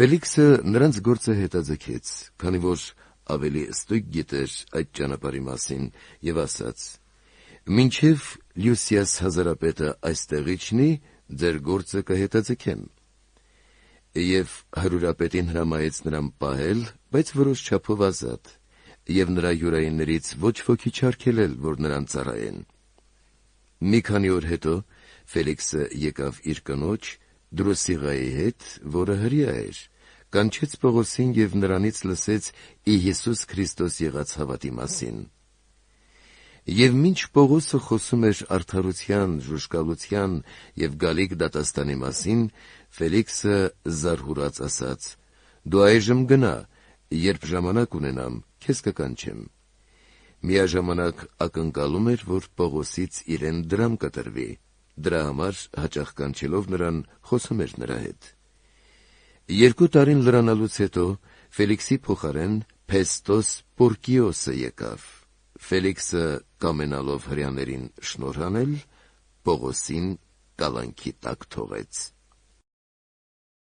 Ֆելիքսը նրանց գործը հետաձգեց, քանի որ ավելի ստույգ գիտեր այդ ճանապարհի մասին, եւ ասաց. «Մինչև Լյուսիաս հազարապետը այստեղ իջնի, ձեր գործը կհետաձգեմ»։ Եվ հարյուրապետին հրամայեց նրան պահել, բայց որոշ չափով ազատ, եւ նրա յուրայիններից ոչ ոքի չարգելել, որ նրան ծառայեն։ Մի քանի օր հետո Ֆելիքսը եկավ իր կնոջ Դրոսիղայի հետ, որը հրեա էր, կանչեց Պողոսին եւ նրանից լսեց ի Հիսուս Քրիստոս եղած հավատի մասին։ Եվ մինչ Պողոսը խոսում էր արդարության, ժուժկալության եւ գալիք դատաստանի մասին, Ֆելիքսը զարհուրած ասաց. «Դու այժմ գնա, երբ ժամանակ ունենամ, քեզ կկանչեմ»։ Միաժամանակ ակնկալում էր, որ Պողոսից իրեն դրամ կտրվի, դրա համար հաճախ կանչելով նրան խոսում էր նրա հետ։ 2 տարին լրանալուց հետո Ֆելիքսի փոխարեն Փեստոս Պորկիոսը եկավ։ Ֆելիքսը կամենալով հրեաներին շնորհ անել, Պողոսին կալանքի տակ թողեց։